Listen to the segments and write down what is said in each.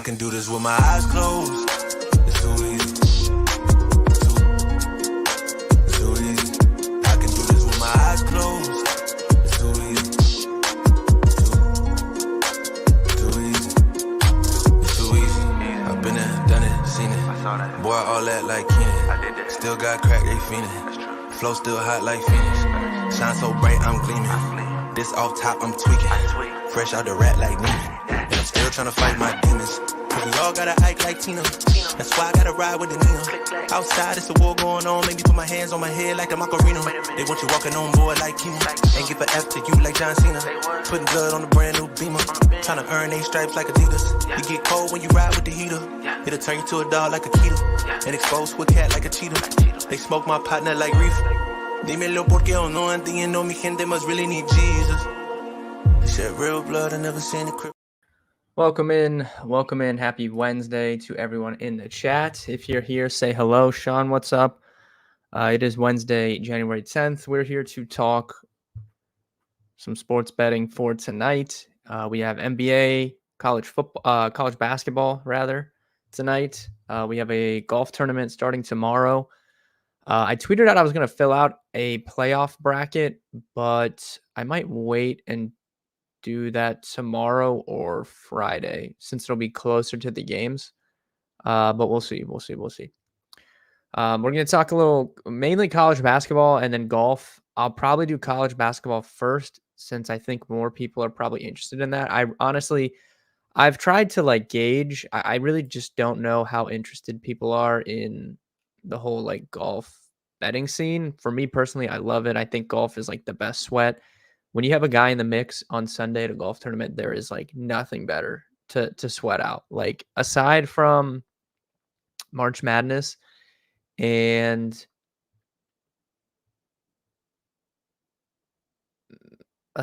can do this with my eyes closed. It's too easy. Too easy. I can do this with my eyes closed. It's too easy. Too easy. It's too easy. I've been there, done it, seen it. Boy, all that like Keenan. Still got crack, they fiendin'. Flow still hot like Phoenix. Shine so bright, I'm gleaming. This off top, I'm tweaking. Fresh out the rat like Neiman. And I'm still tryna fight my demons. Cause we all gotta act like Tina. That's why I gotta ride with the Nina. Outside, it's a war going on. Make me put my hands on my head like the Macarena. They want you walking on board like Kima. Ain't give a F to you like John Cena. Putting blood on the brand new Beamer. Tryna earn these stripes like Adidas. You get cold when you ride with the heater. It'll turn you to a dog like a Keto. And expose to a cat like a cheetah. They smoke my partner like reefer. Dímelo porque o no entiendo. Mi gente must really need Jesus. They shed real blood, I never seen it. Welcome in. Happy Wednesday to everyone in the chat. If you're here, say hello. Sean, what's up? It is Wednesday, January 10th. We're here to talk some sports betting for tonight. We have NBA, college basketball rather tonight. We have a golf tournament starting tomorrow. I tweeted out I was going to fill out a playoff bracket, but I might wait and do that tomorrow or Friday since it'll be closer to the games. But we'll see. We're going to talk a little, mainly college basketball and then golf. I'll probably do college basketball first since I think more people are probably interested in that. I've tried to gauge. I really just don't know how interested people are in the whole golf betting scene. For me personally, I love it. I think golf is the best sweat. When you have a guy in the mix on Sunday at a golf tournament, there is nothing better to sweat out. Aside from March Madness and I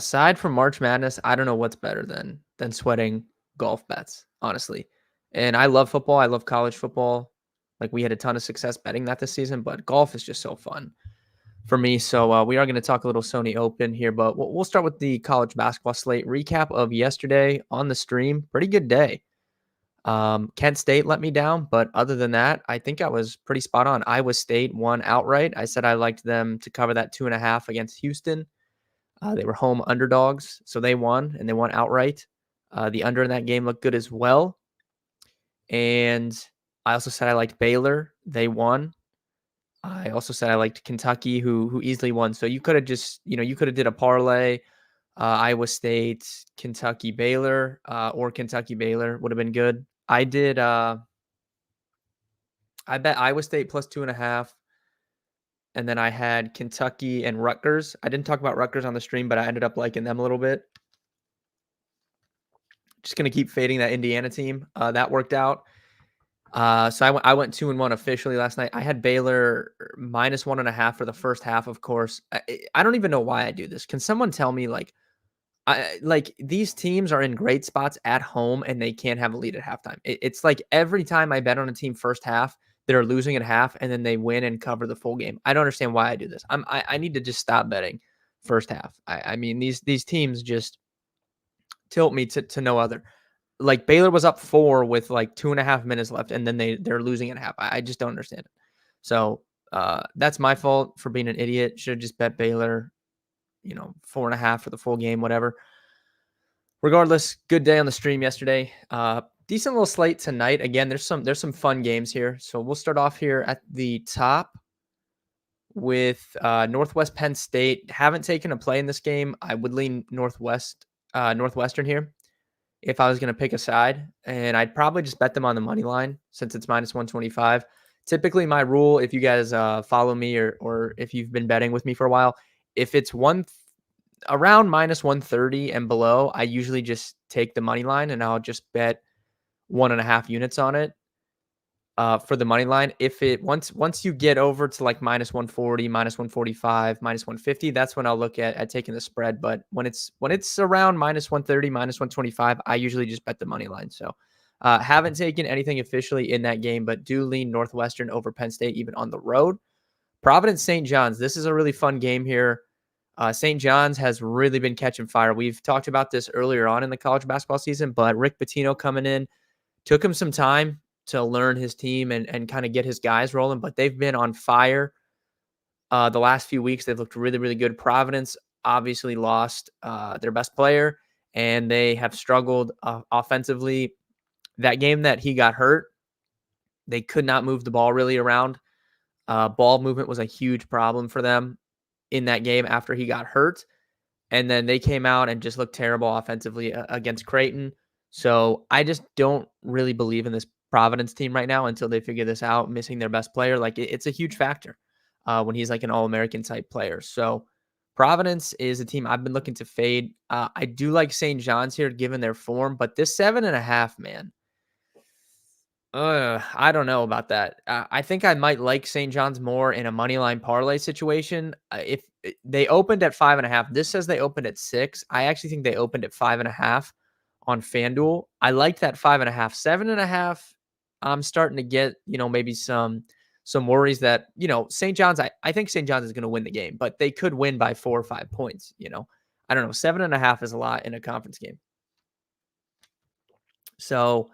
don't know what's better than sweating golf bets, honestly. And I love football. I love college football. We had a ton of success betting that this season, but golf is just so fun for me. So we are going to talk a little Sony Open here, but we'll start with the college basketball slate. Recap of yesterday on the stream. Pretty good day. Kent State let me down, but other than that, I think I was pretty spot on. Iowa State won outright. I said I liked them to cover that 2.5 against Houston. They were home underdogs, so they won, and they won outright. The under in that game looked good as well. And I also said I liked Baylor. They won. I also said I liked Kentucky, who easily won. So you could have just, you could have did a parlay, Iowa State, Kentucky, Baylor, or Kentucky, Baylor would have been good. I did. I bet Iowa State plus 2.5, and then I had Kentucky and Rutgers. I didn't talk about Rutgers on the stream, but I ended up liking them a little bit. Just gonna keep fading that Indiana team. That worked out. So I went 2-1 officially last night. I had Baylor minus 1.5 for the first half, of course. I don't even know why I do this. Can someone tell me these teams are in great spots at home and they can't have a lead at halftime? It's every time I bet on a team first half, they're losing at half and then they win and cover the full game. I don't understand why I do this. I need to just stop betting first half. I mean, these teams just tilt me to no other. Baylor was up 4 with 2.5 minutes left, and then they're losing at half. I just don't understand it. So that's my fault for being an idiot. Should have just bet Baylor, 4.5 for the full game, whatever. Regardless, good day on the stream yesterday. Decent little slate tonight. Again, there's some fun games here. So we'll start off here at the top with Northwest Penn State. Haven't taken a play in this game. I would lean Northwestern here if I was going to pick a side, and I'd probably just bet them on the money line since it's minus 125. Typically my rule, if you guys follow me or if you've been betting with me for a while, if it's around minus 130 and below, I usually just take the money line and I'll just bet 1.5 units on it for the money line. If it once you get over to minus 140, minus 145, minus 150, that's when I'll look at taking the spread. But when it's around minus 130, minus 125, I usually just bet the money line. So haven't taken anything officially in that game, but do lean Northwestern over Penn State even on the road. Providence St. John's. This is a really fun game here. St. John's has really been catching fire. We've talked about this earlier on in the college basketball season, but Rick Pitino coming in, Took him some time to learn his team and kind of get his guys rolling, but they've been on fire. The last few weeks, they've looked really, really good. Providence obviously lost their best player, and they have struggled offensively. That game that he got hurt, they could not move the ball really around. Ball movement was a huge problem for them in that game after he got hurt. And then they came out and just looked terrible offensively against Creighton. So I just don't really believe in this Providence team right now until they figure this out, missing their best player. Like it's a huge factor when he's like an All-American type player. So Providence is a team I've been looking to fade. I do like St. John's here given their form, but this 7.5, man, I don't know about that. I think I might like St. John's more in a money line parlay situation. If they opened at 5.5, this says they opened at 6. I actually think they opened at 5.5 on FanDuel. I like that 5.5, 7.5. I'm starting to get maybe some worries that St. John's. I think St. John's is going to win the game, but they could win by 4 or 5 points. I don't know. 7.5 is a lot in a conference game. So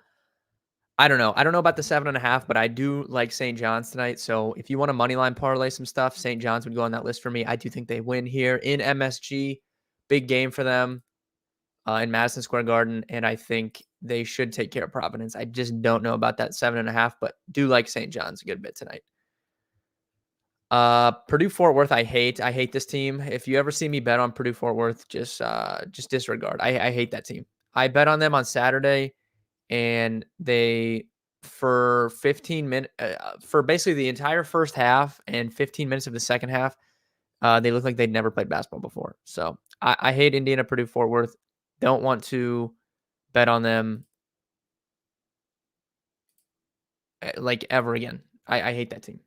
I don't know. I don't know about the 7.5, but I do like St. John's tonight. So if you want a money line parlay some stuff, St. John's would go on that list for me. I do think they win here in MSG. Big game for them in Madison Square Garden, and I think they should take care of Providence. I just don't know about that 7.5, but do like St. John's a good bit tonight. Purdue Fort Worth, I hate. I hate this team. If you ever see me bet on Purdue Fort Worth, just disregard. I hate that team. I bet on them on Saturday, and they for 15 minutes for basically the entire first half and 15 minutes of the second half, they look like they'd never played basketball before. So I hate Indiana, Purdue Fort Worth. Don't want to bet on them like ever again. I hate that team.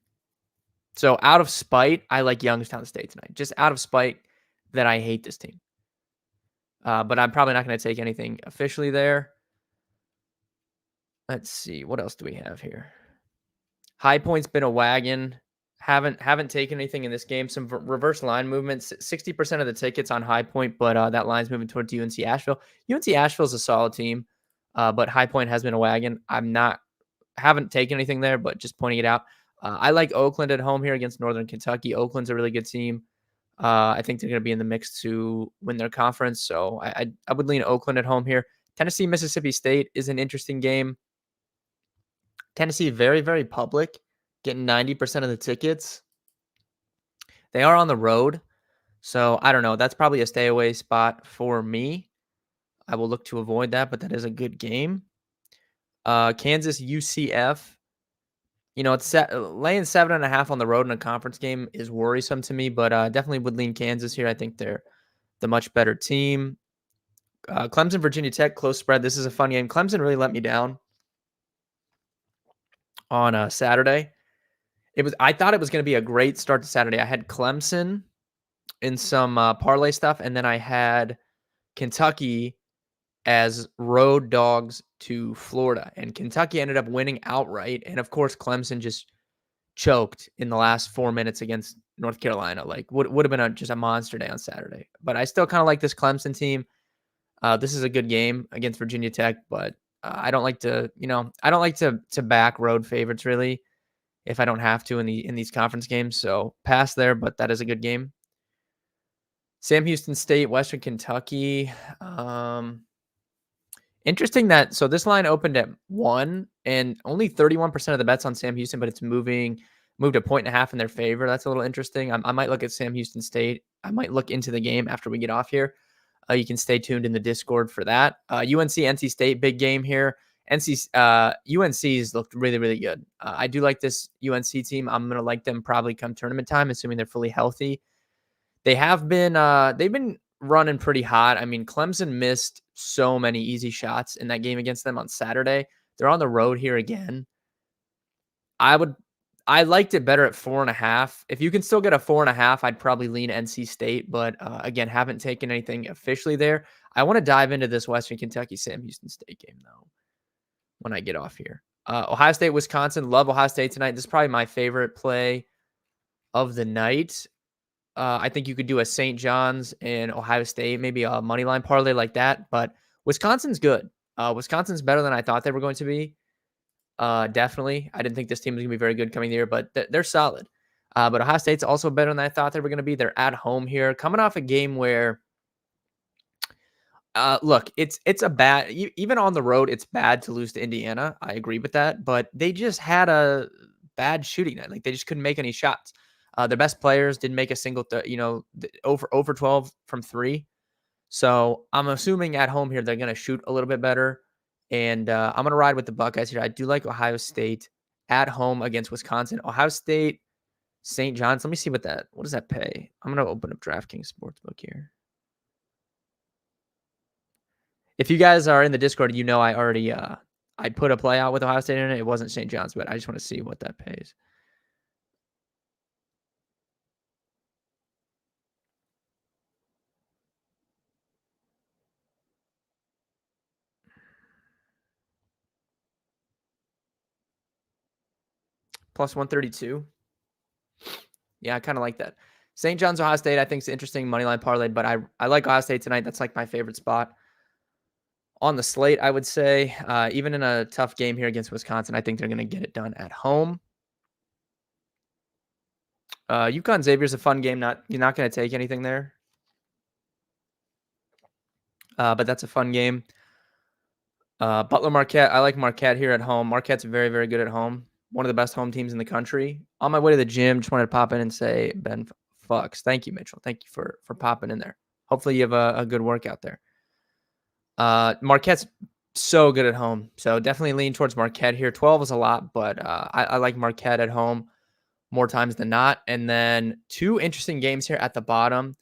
So out of spite, I like Youngstown State tonight. Just out of spite that I hate this team. But I'm probably not going to take anything officially there. Let's see. What else do we have here? High Point's been a wagon. Haven't taken anything in this game. Some reverse line movements. 60% of the tickets on High Point, but that line's moving towards UNC Asheville. UNC Asheville's a solid team, but High Point has been a wagon. Haven't taken anything there, but just pointing it out. I like Oakland at home here against Northern Kentucky. Oakland's a really good team. I think they're going to be in the mix to win their conference, so I would lean Oakland at home here. Tennessee, Mississippi State is an interesting game. Tennessee, very, very public, getting 90% of the tickets. They are on the road, so I don't know. That's probably a stay away spot for me. I will look to avoid that, but that is a good game. Kansas, UCF. It's laying 7.5 on the road in a conference game is worrisome to me, but definitely would lean Kansas here. I think they're the much better team. Clemson, Virginia Tech, close spread. This is a fun game. Clemson really let me down on Saturday. I thought it was going to be a great start to Saturday. I had Clemson in some parlay stuff, and then I had Kentucky as road dogs to Florida, and Kentucky ended up winning outright. And of course, Clemson just choked in the last 4 minutes against North Carolina. Like would have been just a monster day on Saturday. But I still kind of like this Clemson team. This is a good game against Virginia Tech, but I don't like to, to back road favorites really if I don't have to in these conference games. So pass there, but that is a good game. Sam Houston State, Western Kentucky. Interesting so this line opened at 1 and only 31% of the bets on Sam Houston, but it's moved a 1.5 in their favor. That's a little interesting. I might look at Sam Houston State. I might look into the game after we get off here. You can stay tuned in the Discord for that. UNC, NC State, big game here. UNC's looked really, really good. I do like this UNC team. I'm going to like them probably come tournament time, assuming they're fully healthy. They've been running pretty hot. I mean, Clemson missed so many easy shots in that game against them on Saturday. They're on the road here again. I liked it better at 4.5. If you can still get a 4.5, I'd probably lean NC State, but again, haven't taken anything officially there. I want to dive into this Western Kentucky Sam Houston State game though when I get off here. Ohio State, Wisconsin. Love Ohio State tonight. This is probably my favorite play of the night. I think you could do a St. John's and Ohio State, maybe a money line parlay like that. But Wisconsin's good. Wisconsin's better than I thought they were going to be. Definitely. I didn't think this team was going to be very good coming the year, but they're solid. But Ohio State's also better than I thought they were going to be. They're at home here, coming off a game where, look, it's a bad, even on the road, it's bad to lose to Indiana. I agree with that, but they just had a bad shooting night. Like they just couldn't make any shots. Their best players didn't make a single, over 12 from three. So I'm assuming at home here they're going to shoot a little bit better, and I'm going to ride with the Buckeyes here. I do like Ohio State at home against Wisconsin. Ohio State, St. John's. Let me see what does that pay? I'm going to open up DraftKings Sportsbook here. If you guys are in the Discord, you know I already I put a play out with Ohio State in it. It wasn't St. John's, but I just want to see what that pays. Plus 132. Yeah, I kind of like that. St. John's, Ohio State, I think is interesting moneyline parlay, but I like Ohio State tonight. That's like my favorite spot on the slate, I would say. Even in a tough game here against Wisconsin, I think they're going to get it done at home. UConn Xavier's a fun game. You're not going to take anything there, but that's a fun game. Butler Marquette. I like Marquette here at home. Marquette's very, very good at home. One of the best home teams in the country. On my way to the gym, just wanted to pop in and say, Ben Fucks. Thank you, Mitchell. Thank you for popping in there. Hopefully you have a good workout there. Marquette's so good at home. So definitely lean towards Marquette here. 12 is a lot, but I like Marquette at home more times than not. And then two interesting games here at the bottom.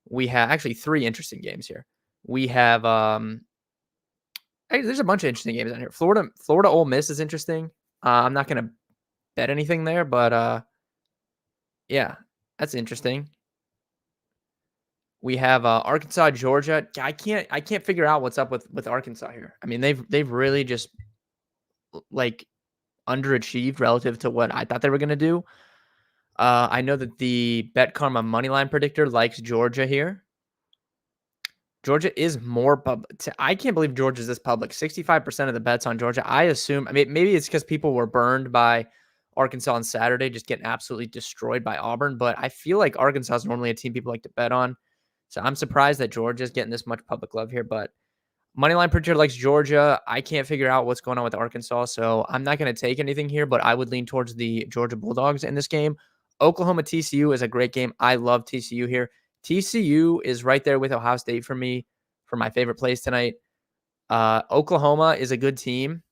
We have actually three interesting games here. We have there's a bunch of interesting games on here. Florida Ole Miss is interesting. I'm not gonna bet anything there, but yeah, that's interesting. We have Arkansas, Georgia. I can't figure out what's up with Arkansas here. I mean, they've really just like underachieved relative to what I thought they were gonna do. I know that the Bet Karma moneyline predictor likes Georgia here. Georgia is more public. I can't believe Georgia's this public. 65% of the bets on Georgia. I assume, I mean, maybe it's because people were burned by Arkansas on Saturday, just getting absolutely destroyed by Auburn. But I feel like Arkansas is normally a team people like to bet on. So I'm surprised that Georgia's getting this much public love here. But moneyline predictor likes Georgia. I can't figure out what's going on with Arkansas. So I'm not going to take anything here, but I would lean towards the Georgia Bulldogs in this game. Oklahoma TCU is a great game. I love TCU here. TCU is right there with Ohio State for me for my favorite plays tonight. Oklahoma is a good team.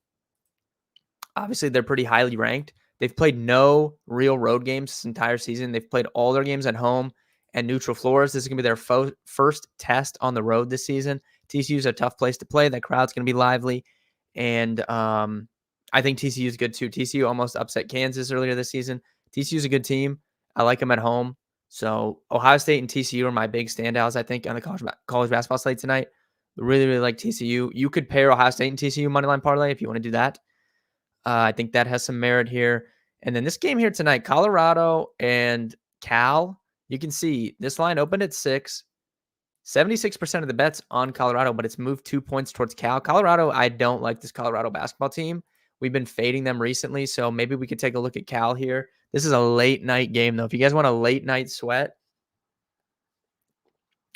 Obviously, they're pretty highly ranked. They've played no real road games this entire season. They've played all their games at home and neutral floors. This is going to be their first test on the road this season. TCU is a tough place to play. That crowd's going to be lively. And I think TCU is good too. TCU almost upset Kansas earlier this season. TCU is a good team. I like them at home. So Ohio State and TCU are my big standouts, I think, on the college basketball slate tonight. Really, really like TCU. You could pair Ohio State and TCU moneyline parlay if you want to do that. I think that has some merit here. And then this game here tonight, Colorado and Cal. You can see this line opened at 6. 76% of the bets on Colorado, but it's moved 2 points towards Cal. Colorado, I don't like this Colorado basketball team. We've been fading them recently, so maybe we could take a look at Cal here. This is a late night game, though. If you guys want a late night sweat,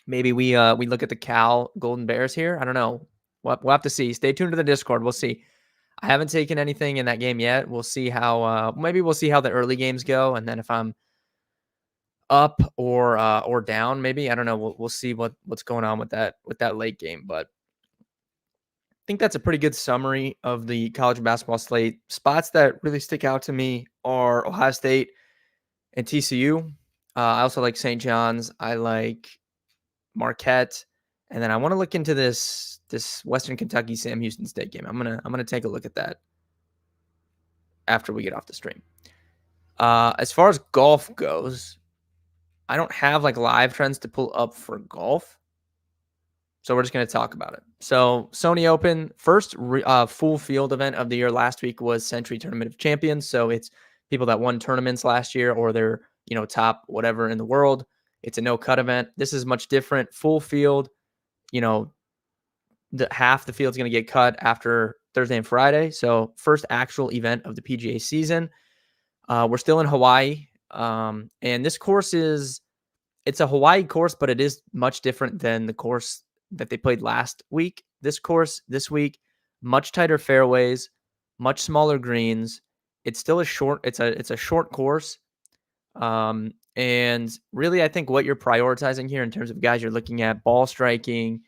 maybe we look at the Cal Golden Bears here. I don't know. We'll have to see. Stay tuned to the Discord. We'll see. I haven't taken anything in that game yet. We'll see how maybe we'll see how the early games go, and then if I'm up or down, maybe I don't know. We'll see what's going on with that late game, but I think that's a pretty good summary of the college basketball slate. Spots that really stick out to me are Ohio State and TCU. I also like St. John's. I like Marquette, and then I want to look into this Western Kentucky Sam Houston State game. I'm gonna take a look at that after we get off the stream. As far as golf goes, I don't have like live trends to pull up for golf. So we're just going to talk about it. So Sony Open, first full field event of the year last week was Century Tournament of Champions. So it's people that won tournaments last year or they're, top whatever in the world. It's a no-cut event. This is much different. Full field, half the field's going to get cut after Thursday and Friday. So first actual event of the PGA season. We're still in Hawaii. And this course it's a Hawaii course, but it is much different than the course that they played last week. This course this week, much tighter fairways, much smaller greens. It's still it's a short course. And really, I think what you're prioritizing here in terms of guys you're looking at: ball striking,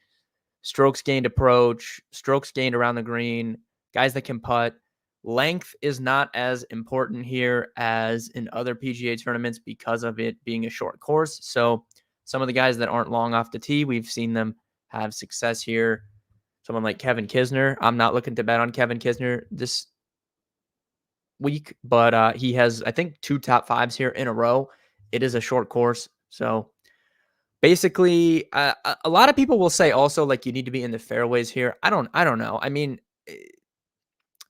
strokes gained approach, strokes gained around the green, guys that can putt. Length is not as important here as in other PGA tournaments because of it being a short course. So some of the guys that aren't long off the tee, we've seen them have success here. Someone like Kevin Kisner. I'm not looking to bet on Kevin Kisner this week, but he has, I think, 2 top fives here in a row. It is a short course. So basically, a lot of people will say also like you need to be in the fairways here. I don't know. I mean,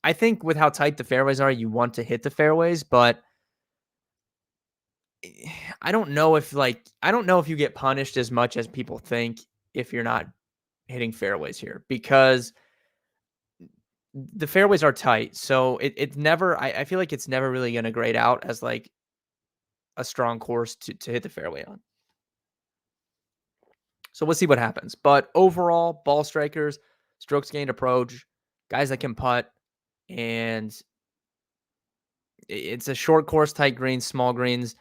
I think with how tight the fairways are, you want to hit the fairways, but I don't know if you get punished as much as people think if you're not hitting fairways here, because the fairways are tight. So it's never, I feel like it's never really going to grade out as like a strong course to hit the fairway on. So we'll see what happens. But overall, ball strikers, strokes gained approach, guys that can putt, and it's a short course, tight greens, small greens.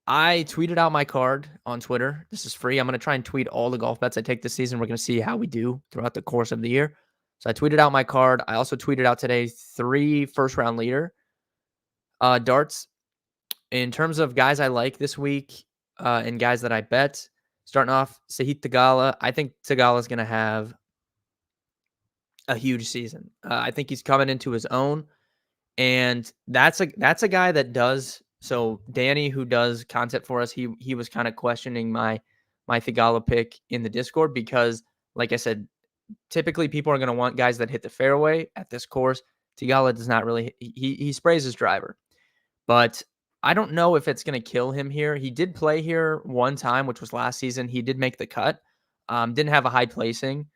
I tweeted out my card on Twitter. This is free. I'm going to try and tweet all the golf bets I take this season. We're going to see how we do throughout the course of the year. So I tweeted out my card. I also tweeted out today 3 first round leader darts. In terms of guys I like this week and guys that I bet, starting off, Sahith Theegala. I think Theegala is going to have a huge season. I think he's coming into his own, and that's a guy that does. So Danny, who does content for us, he was kind of questioning my Theegala pick in the Discord because, like I said, typically people are going to want guys that hit the fairway at this course. Theegala does not really. He sprays his driver, but I don't know if it's going to kill him here. He did play here one time, which was last season. He did make the cut. Didn't have a high placing.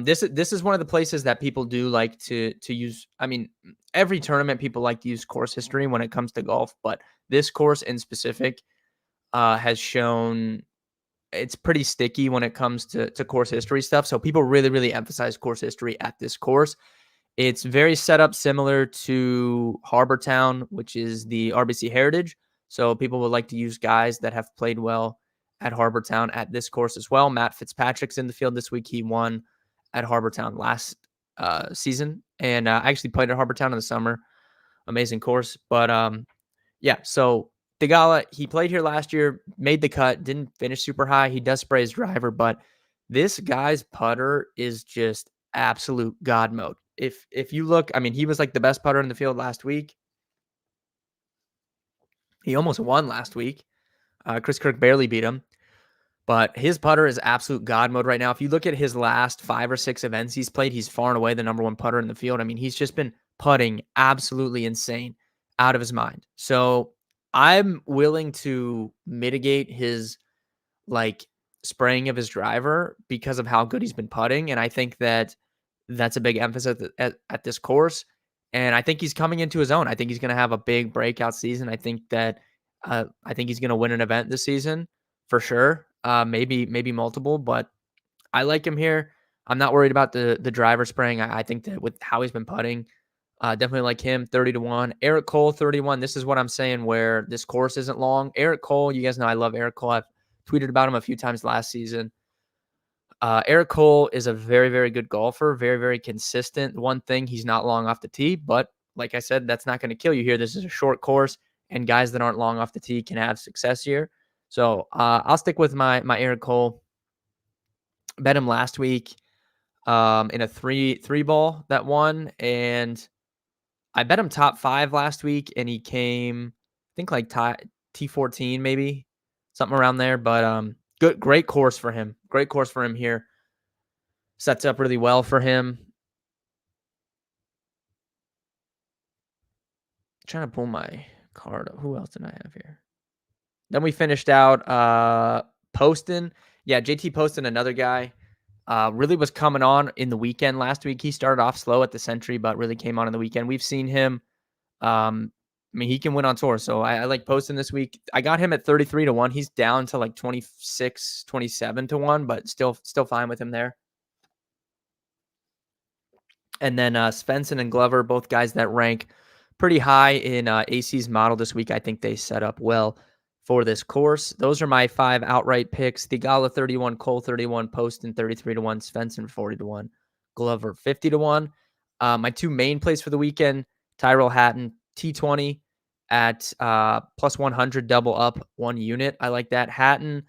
This is one of the places that people do like to use. I mean, every tournament people like to use course history when it comes to golf, but this course in specific has shown it's pretty sticky when it comes to course history stuff. So people really, really emphasize course history at this course. It's very set up similar to Harbor Town, which is the RBC Heritage. So people would like to use guys that have played well at Harbor Town at this course as well. Matt Fitzpatrick's in the field this week. He won at Harbor Town last season, and I actually played at Harbor Town in the summer. Amazing course. But yeah, so Theegala, he played here last year, made the cut, didn't finish super high. He does spray his driver, but this guy's putter is just absolute god mode. If you look, I mean, he was like the best putter in the field last week. He almost won last week. Chris Kirk barely beat him, but his putter is absolute god mode right now. If you look at his last 5 or 6 events he's played, he's far and away the number 1 putter in the field. I mean, he's just been putting absolutely insane, out of his mind. So I'm willing to mitigate his like spraying of his driver because of how good he's been putting. And I think that that's a big emphasis at this course. And I think he's coming into his own. I think he's going to have a big breakout season. I think that I think he's going to win an event this season for sure. Maybe multiple, but I like him here. I'm not worried about the driver spraying. I think that with how he's been putting, definitely like him. 30-1. Eric Cole 31. This is what I'm saying where this course isn't long. Eric Cole, you guys know I love Eric Cole. I've tweeted about him a few times last season. Eric Cole is a very, very good golfer, very, very consistent. One thing, he's not long off the tee, but like I said, that's not going to kill you here. This is a short course, and guys that aren't long off the tee can have success here. So I'll stick with my Eric Cole. Bet him last week in a three ball that won, and I bet him top 5 last week, and he came, I think like T14 maybe, something around there. But great course for him. Great course for him here. Sets up really well for him. Trying to pull my card up. Who else did I have here? Then we finished out Poston. Yeah, JT Poston, another guy. Really was coming on in the weekend last week. He started off slow at the Century, but really came on in the weekend. We've seen him. I mean, he can win on tour. So I like posting this week. I got him at 33 to 1. He's down to like 26, 27 to 1, but still fine with him there. And then Svensson and Glover, both guys that rank pretty high in AC's model this week. I think they set up well for this course. Those are my 5 outright picks. Thigala 31, Cole 31, Poston 33 to 1, Svensson 40 to 1, Glover 50 to 1. My 2 main plays for the weekend, Tyrell Hatton T20 at plus 100 double up 1 unit. I like that. Hatton,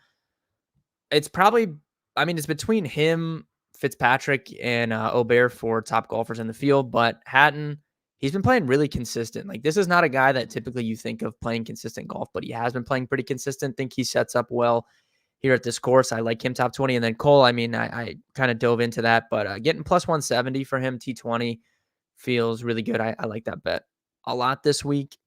it's probably, I mean, it's between him, Fitzpatrick, and Aubert for top golfers in the field. But Hatton, he's been playing really consistent. Like, this is not a guy that typically you think of playing consistent golf, but he has been playing pretty consistent. Think he sets up well here at this course. I like him top 20. And then Cole, I mean, I kind of dove into that, but getting plus 170 for him, T20, feels really good. I like that bet a lot this week.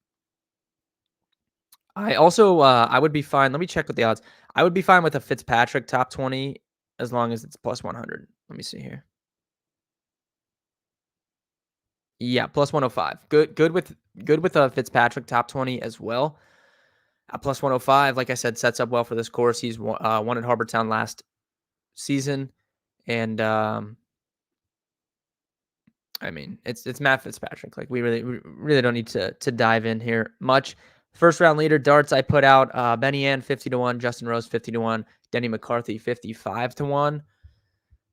I also, I would be fine. Let me check with the odds. I would be fine with a Fitzpatrick top 20 as long as it's plus 100. Let me see here. Yeah, plus 105. Good with a Fitzpatrick top 20 as well. Plus 105, like I said, sets up well for this course. He's won at Harbour Town last season, and I mean, it's Matt Fitzpatrick. Like, we really don't need to dive in here much. First round leader darts, I put out Benny Ann 50 to 1, Justin Rose 50 to 1, Denny McCarthy 55 to 1.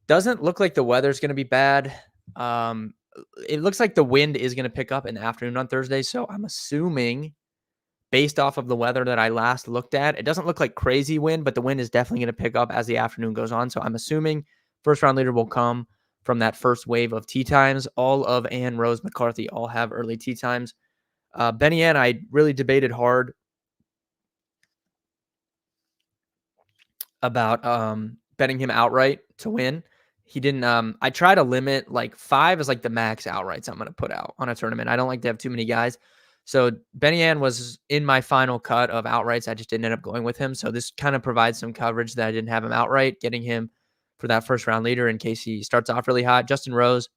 Doesn't look like the weather's going to be bad. It looks like the wind is going to pick up in the afternoon on Thursday, so I'm assuming, based off of the weather that I last looked at, it doesn't look like crazy wind, but the wind is definitely going to pick up as the afternoon goes on. So I'm assuming first round leader will come from that first wave of tee times. All of Ann, Rose, McCarthy all have early tee times. Benny Ann, I really debated hard about betting him outright to win. He didn't. I try to limit, like, 5 is like the max outrights I'm going to put out on a tournament. I don't like to have too many guys. So Benny Ann was in my final cut of outrights. I just didn't end up going with him. So this kind of provides some coverage that I didn't have him outright, getting him for that first round leader in case he starts off really hot. Justin Rose,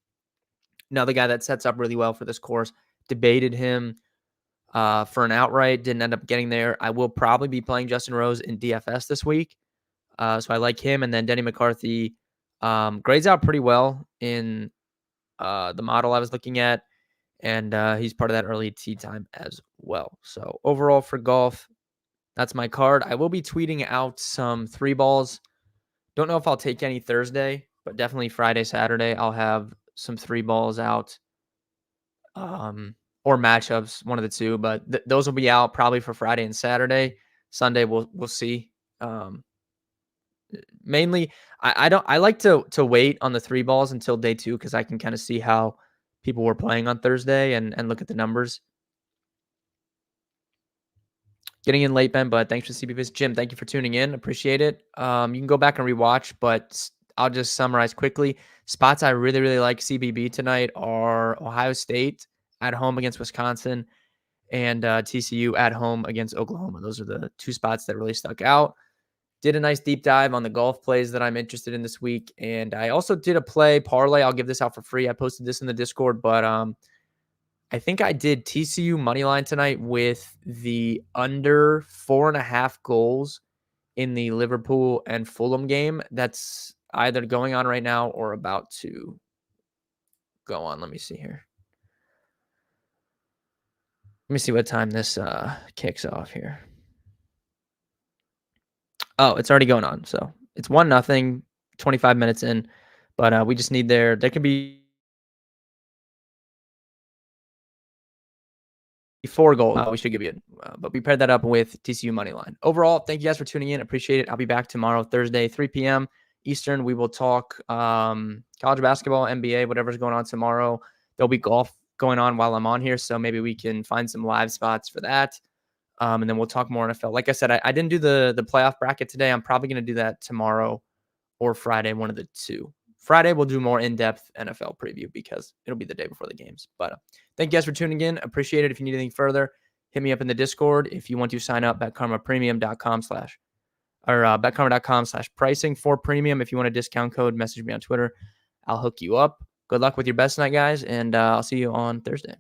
another guy that sets up really well for this course. Debated him for an outright, didn't end up getting there. I will probably be playing Justin Rose in DFS this week. So I like him. And then Denny McCarthy grades out pretty well in the model I was looking at. And he's part of that early tee time as well. So overall for golf, that's my card. I will be tweeting out some 3 balls. Don't know if I'll take any Thursday, but definitely Friday, Saturday, I'll have some 3 balls out. Or matchups, one of the two, but those will be out probably for Friday and Saturday. Sunday, we'll see. Mainly, I like to wait on the 3 balls until day 2 because I can kind of see how people were playing on Thursday and look at the numbers. Getting in late, Ben, but thanks for the CBVs. Jim, thank you for tuning in. Appreciate it. You can go back and rewatch, but I'll just summarize quickly. Spots I really, really like CBB tonight are Ohio State at home against Wisconsin and TCU at home against Oklahoma. Those are the 2 spots that really stuck out. Did a nice deep dive on the golf plays that I'm interested in this week. And I also did a play parlay. I'll give this out for free. I posted this in the Discord, but I think I did TCU moneyline tonight with the under 4.5 goals in the Liverpool and Fulham game. That's either going on right now or about to go on. Let me see here. Let me see what time this kicks off here. Oh, it's already going on. So it's 1-0, 25 minutes in. But we just need there could be 4 goals. We should give you it. But we paired that up with TCU money line. Overall, thank you guys for tuning in. Appreciate it. I'll be back tomorrow, Thursday, 3 p.m. Eastern. We will talk college basketball, NBA, whatever's going on tomorrow. There'll be golf going on while I'm on here, so maybe we can find some live spots for that. And then we'll talk more NFL. Like I said, I didn't do the playoff bracket today. I'm probably going to do that tomorrow or Friday, one of the 2. Friday, we'll do more in-depth NFL preview because it'll be the day before the games. But thank you guys for tuning in. Appreciate it. If you need anything further, hit me up in the Discord. If you want to sign up at karmapremium.com/ or betkarma.com/pricing for premium. If you want a discount code, message me on Twitter. I'll hook you up. Good luck with your best night, guys, and I'll see you on Thursday.